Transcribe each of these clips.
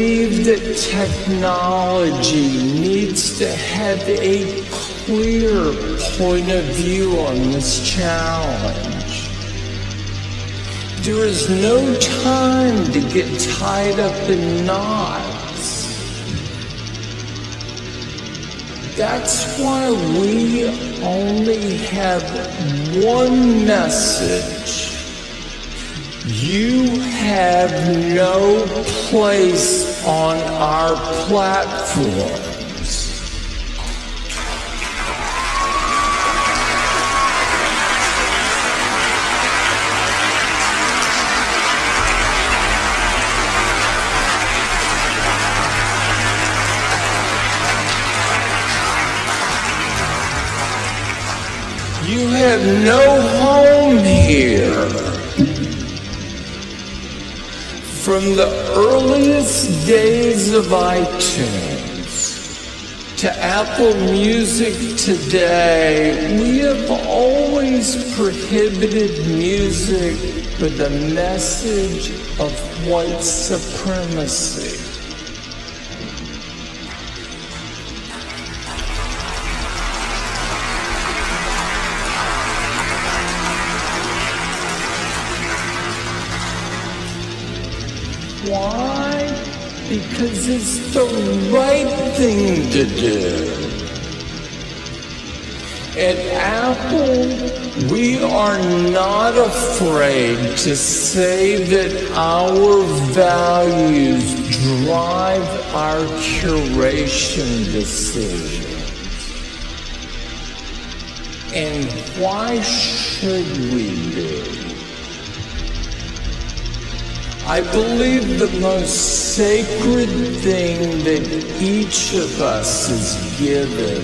believe that technology needs to have a clear point of view on this challenge. There is no time to get tied up in knots. That's why we only have one message. You have no place on our platforms. You have no home here. From the earliest days of iTunes to Apple Music today, we have always prohibited music with a message of white supremacy. Why? Because it's the right thing to do. At Apple, we are not afraid to say that our values drive our curation decisions. And why should we be? I believe the most sacred thing that each of us is given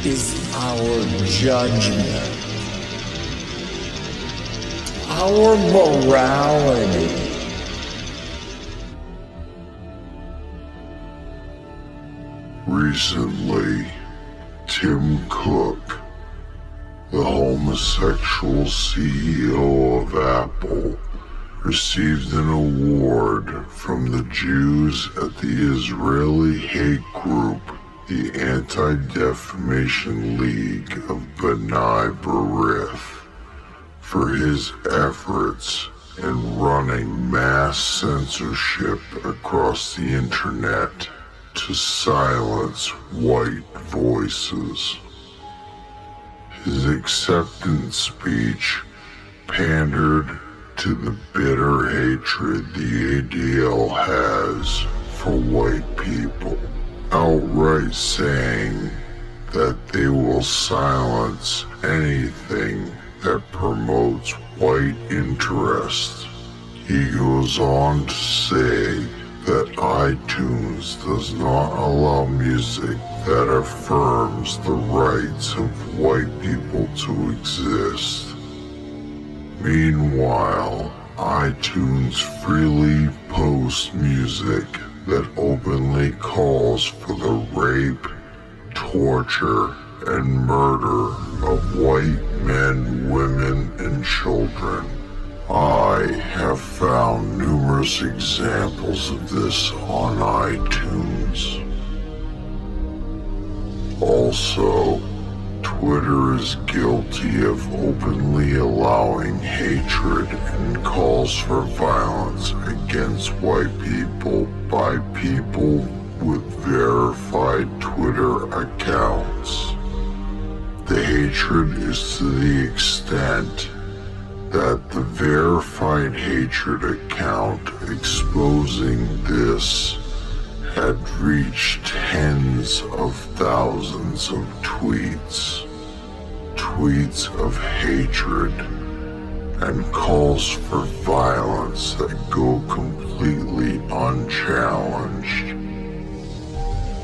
is our judgment, our morality. Recently, Tim Cook, the homosexual CEO of Apple, received an award from the Jews at the Israeli hate group, the Anti-Defamation League of B'nai B'rith, for his efforts in running mass censorship across the internet to silence white voices. His acceptance speech pandered to the bitter hatred the ADL has for white people, outright saying that they will silence anything that promotes white interest. He goes on to say that iTunes does not allow music that affirms the rights of white people to exist. Meanwhile, iTunes freely posts music that openly calls for the rape, torture, and murder of white men, women, and children. I have found numerous examples of this on iTunes. Also, Twitter is guilty of openly allowing hatred and calls for violence against white people by people with verified Twitter accounts. The hatred is to the extent that the verified hatred account exposing this had reached tens of thousands of tweets of hatred and calls for violence that go completely unchallenged.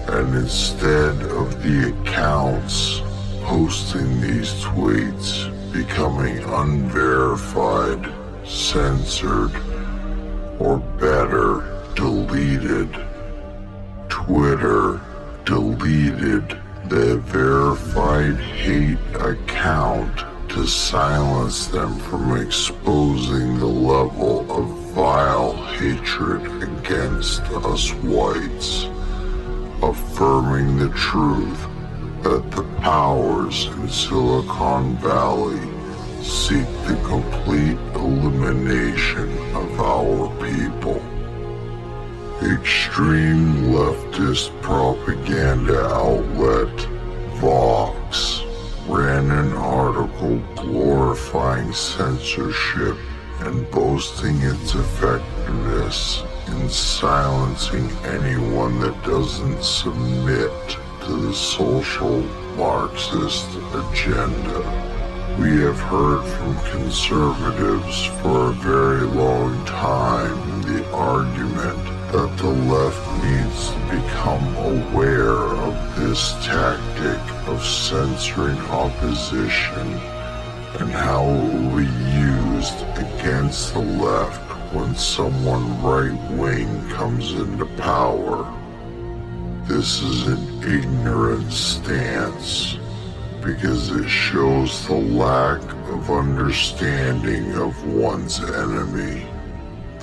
And instead of the accounts posting these tweets becoming unverified, censored, or better, deleted, Twitter deleted the verified hate account to silence them from exposing the level of vile hatred against us whites, affirming the truth that the powers in Silicon Valley seek the complete elimination of our people. Extreme leftist propaganda outlet Vox ran an article glorifying censorship and boasting its effectiveness in silencing anyone that doesn't submit to the social Marxist agenda. We have heard from conservatives for a very long time the argument that the left needs to become aware of this tactic of censoring opposition and how it will be used against the left when someone right-wing comes into power. This is an ignorant stance because it shows the lack of understanding of one's enemy.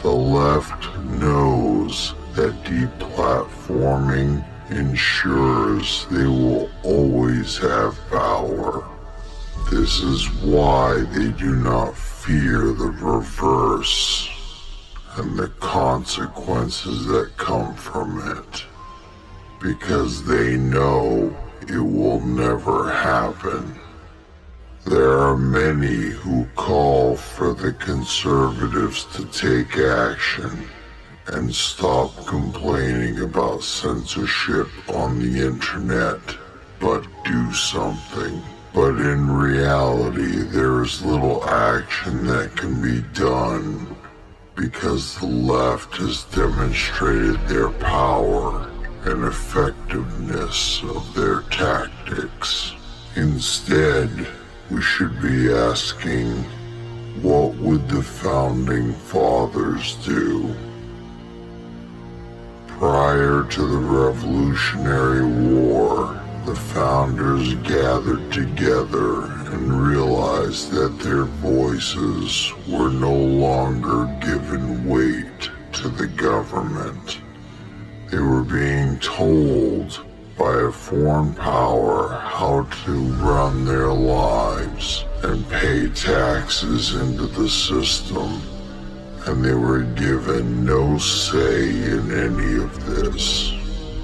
The left knows that deplatforming ensures they will always have power. This is why they do not fear the reverse and the consequences that come from it, because they know it will never happen. There are many who call for the conservatives to take action and stop complaining about censorship on the internet, but do something. But in reality, there is little action that can be done because the left has demonstrated their power and effectiveness of their tactics. Instead, we should be asking, what would the founding fathers do? Prior to the Revolutionary War, the founders gathered together and realized that their voices were no longer given weight to the government. They were being told by a foreign power how to run their lives and pay taxes into the system, and they were given no say in any of this.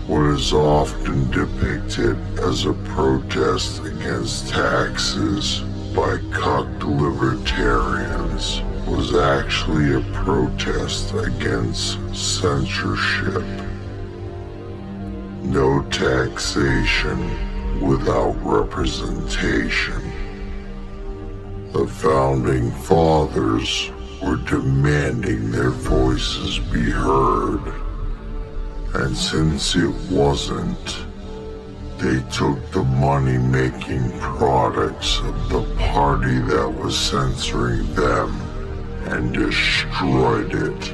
What is often depicted as a protest against taxes by cucked libertarians was actually a protest against censorship. No taxation without representation. The founding fathers were demanding their voices be heard, and since it wasn't, they took the money-making products of the party that was censoring them and destroyed it.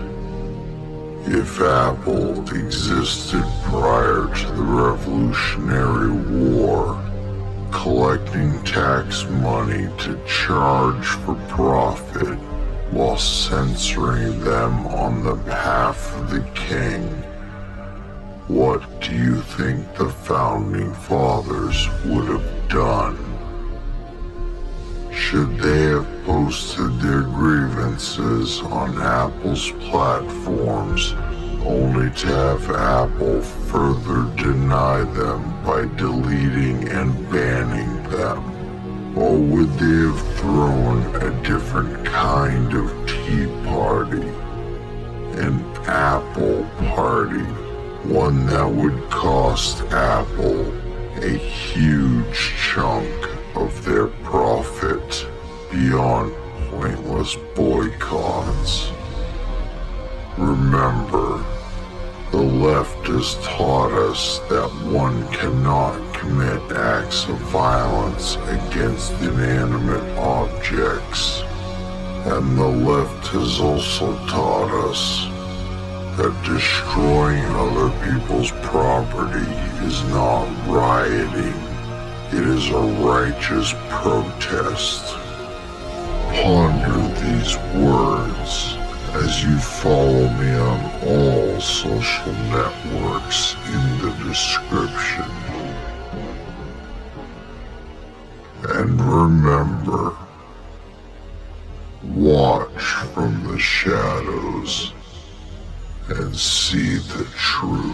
If Apple existed prior to the Revolutionary War, collecting tax money to charge for profit while censoring them on the behalf of the king, what do you think the founding fathers would have done? Should they have posted their grievances on Apple's platforms only to have Apple further deny them by deleting and banning them? Or would they have thrown a different kind of tea party? An Apple party, one that would cost Apple a huge chunk of their profit beyond pointless boycotts. Remember, the left has taught us that one cannot commit acts of violence against inanimate objects, and the left has also taught us that destroying other people's property is not rioting. It is a righteous protest. Ponder these words as you follow me on all social networks in the description. And remember, watch from the shadows and see the truth.